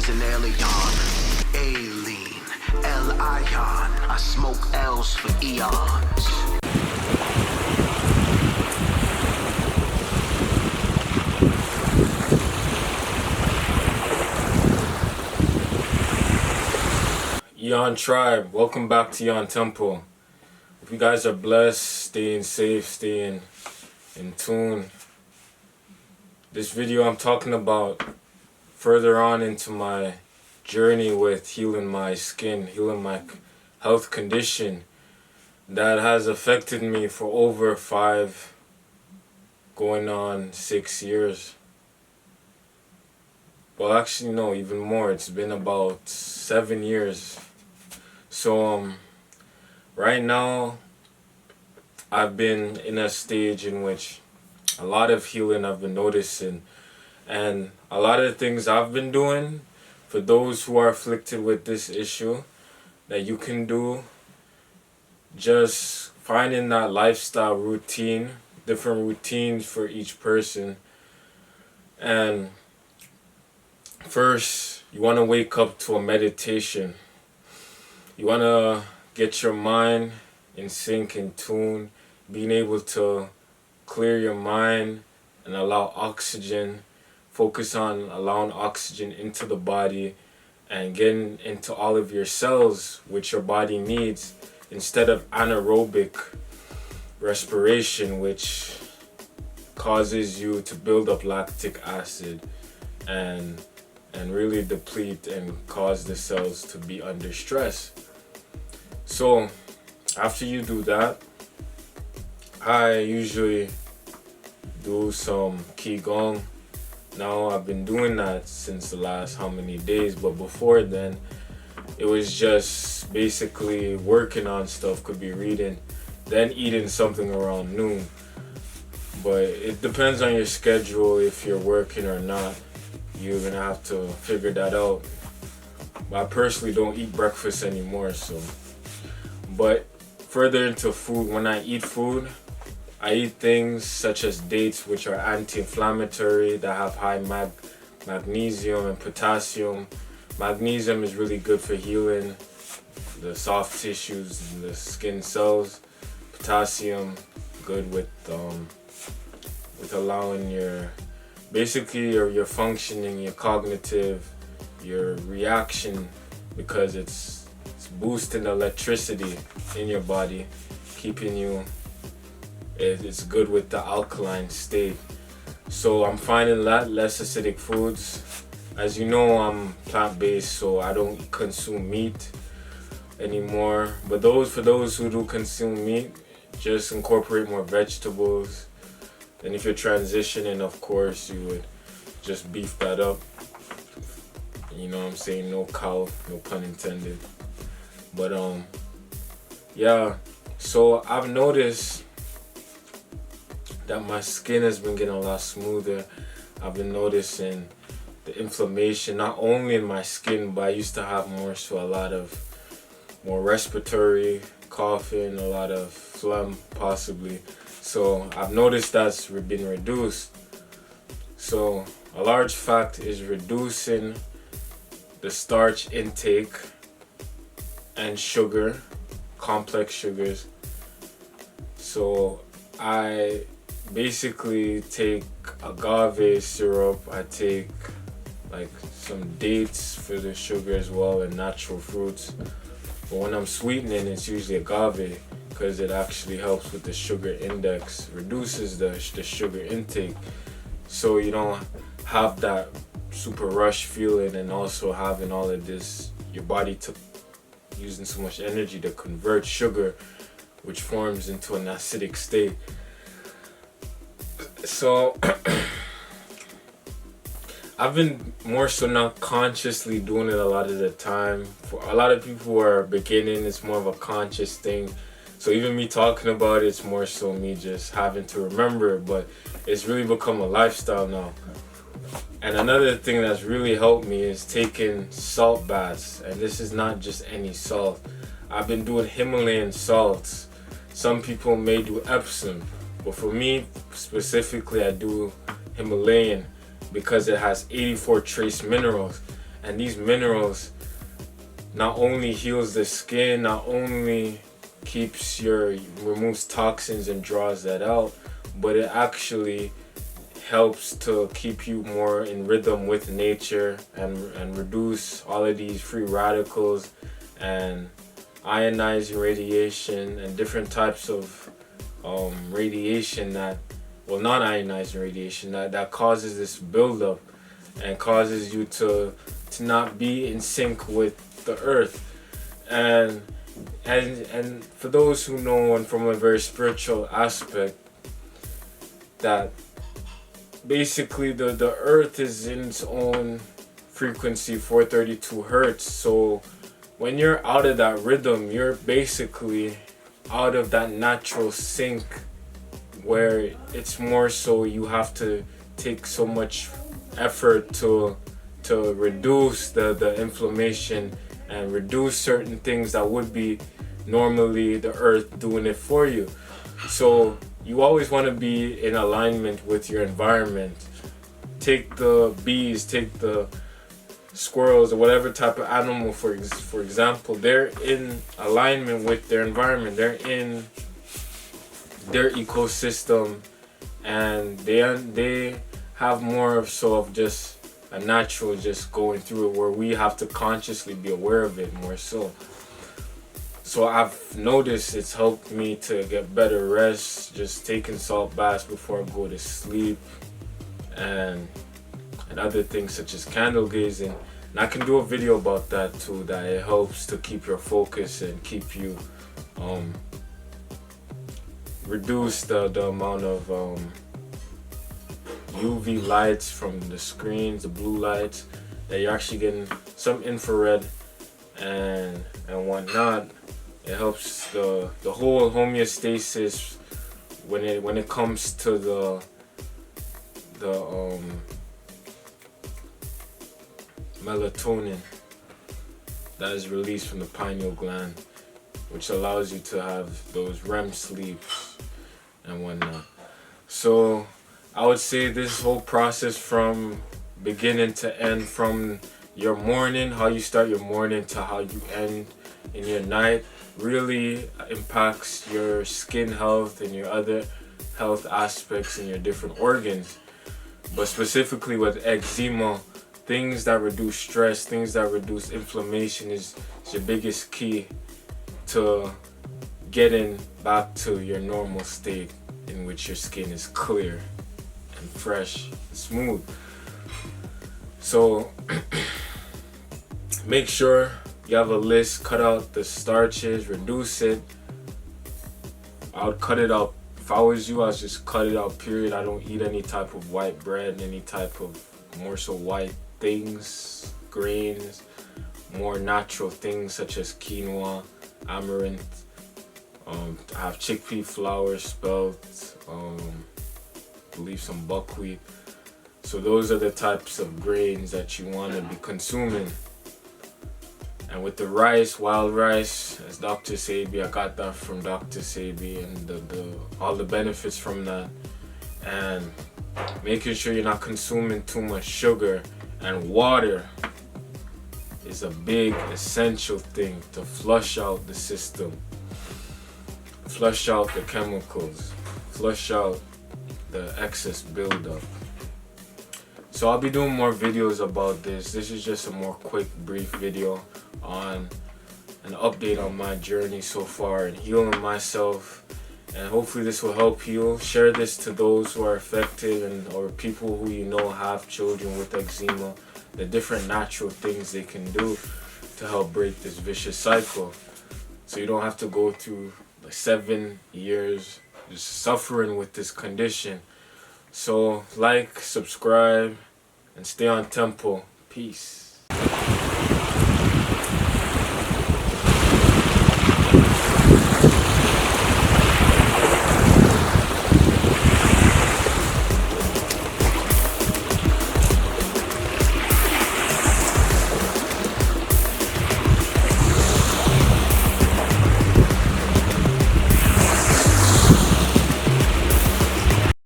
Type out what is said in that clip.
L's and alien. Alien, L-ion. I smoke L's for eons. Eon Tribe, welcome back to Eon Temple. If you guys are blessed, staying safe, staying in tune. This video I'm talking about further on into my journey with healing my skin, healing my health condition that has affected me for over 5, going on 6 years. Well, actually no, even more. It's been about 7 years. So right now I've been in a stage in which a lot of healing I've been noticing, and a lot of the things I've been doing for those who are afflicted with this issue that you can do, just finding that lifestyle routine, different routines for each person. And first, you want to wake up to a meditation. You want to get your mind in sync, in tune, being able to clear your mind and allow oxygen, focus on allowing oxygen into the body and getting into all of your cells which your body needs, instead of anaerobic respiration, which causes you to build up lactic acid and really deplete and cause the cells to be under stress. So after you do that, I usually do some Qigong. Now I've been doing that since the last how many days, but before then it was just basically working on stuff, could be reading, then eating something around noon. But it depends on your schedule, if you're working or not. You're gonna have to figure that out. But I personally don't eat breakfast anymore, so. But further into food, when I eat food, I eat things such as dates, which are anti-inflammatory, that have high magnesium and potassium. Magnesium is really good for healing the soft tissues and the skin cells. Potassium, good with allowing your functioning, your cognitive, your reaction, because it's boosting the electricity in your body, keeping you, it's good with the alkaline state. So I'm finding that less acidic foods. As you know, I'm plant-based, so I don't consume meat anymore. But for those who do consume meat, just incorporate more vegetables. And if you're transitioning, of course, you would just beef that up. You know what I'm saying? No cow, no pun intended. But yeah, so I've noticed that my skin has been getting a lot smoother. I've been noticing the inflammation, not only in my skin, but I used to have a lot of more respiratory, coughing, a lot of phlegm possibly. So I've noticed that's been reduced. So a large fact is reducing the starch intake and sugar, complex sugars. So I basically take agave syrup, I take like some dates for the sugar as well, and natural fruits. But when I'm sweetening, it's usually agave, because it actually helps with the sugar index, reduces the sugar intake, so you don't have that super rush feeling, and also having all of this, your body using so much energy to convert sugar, which forms into an acidic state. So I've been more so not consciously doing it a lot of the time. For a lot of people who are beginning, it's more of a conscious thing. So even me talking about it, it's more so me just having to remember it, but it's really become a lifestyle now. And another thing that's really helped me is taking salt baths. And this is not just any salt. I've been doing Himalayan salts. Some people may do Epsom, but for me specifically, I do Himalayan because it has 84 trace minerals. And these minerals not only heals the skin, not only removes toxins and draws that out, but it actually helps to keep you more in rhythm with nature and reduce all of these free radicals and ionizing radiation and different types of radiation non-ionizing radiation that causes this buildup and causes you to not be in sync with the earth. And for those who know, and from a very spiritual aspect, that basically the earth is in its own frequency, 432 hertz. So when you're out of that rhythm, you're basically out of that natural sync, where it's more so you have to take so much effort to reduce the inflammation and reduce certain things that would be normally the earth doing it for you. So you always want to be in alignment with your environment. Take the bees, take the squirrels, or whatever type of animal, for example, they're in alignment with their environment. They're in their ecosystem, and they have more of just a natural just going through it, where we have to consciously be aware of it more so. So I've noticed it's helped me to get better rest, just taking salt baths before I go to sleep, and other things such as candle gazing. And I can do a video about that too, that it helps to keep your focus and keep you reduce the amount of UV lights from the screens, the blue lights, that you're actually getting some infrared and whatnot. It helps the whole homeostasis when it comes to the melatonin that is released from the pineal gland, which allows you to have those REM sleeps and whatnot. So I would say this whole process from beginning to end, from your morning, how you start your morning, to how you end in your night, really impacts your skin health and your other health aspects in your different organs. But specifically with eczema, things that reduce stress, things that reduce inflammation is your biggest key to getting back to your normal state, in which your skin is clear and fresh and smooth. So make sure you have a list, cut out the starches, reduce it. I would cut it out. If I was you, I'd just cut it out, period. I don't eat any type of white bread, any type of more so white things, grains, more natural things such as quinoa, amaranth. I have chickpea flour, spelt, believe some buckwheat. So those are the types of grains that you want to be consuming. And with the rice, wild rice, as Dr. Sebi, I got that from Dr. Sebi, and all the benefits from that. And making sure you're not consuming too much sugar, and water is a big essential thing to flush out the system, flush out the chemicals, flush out the excess buildup. So I'll be doing more videos about this. This is just a more quick, brief video on an update on my journey so far and healing myself. And hopefully this will help you. Share this to those who are affected or people who you know have children with eczema. The different natural things they can do to help break this vicious cycle, so you don't have to go through 7 years just suffering with this condition. So like, subscribe, and stay on tempo. Peace.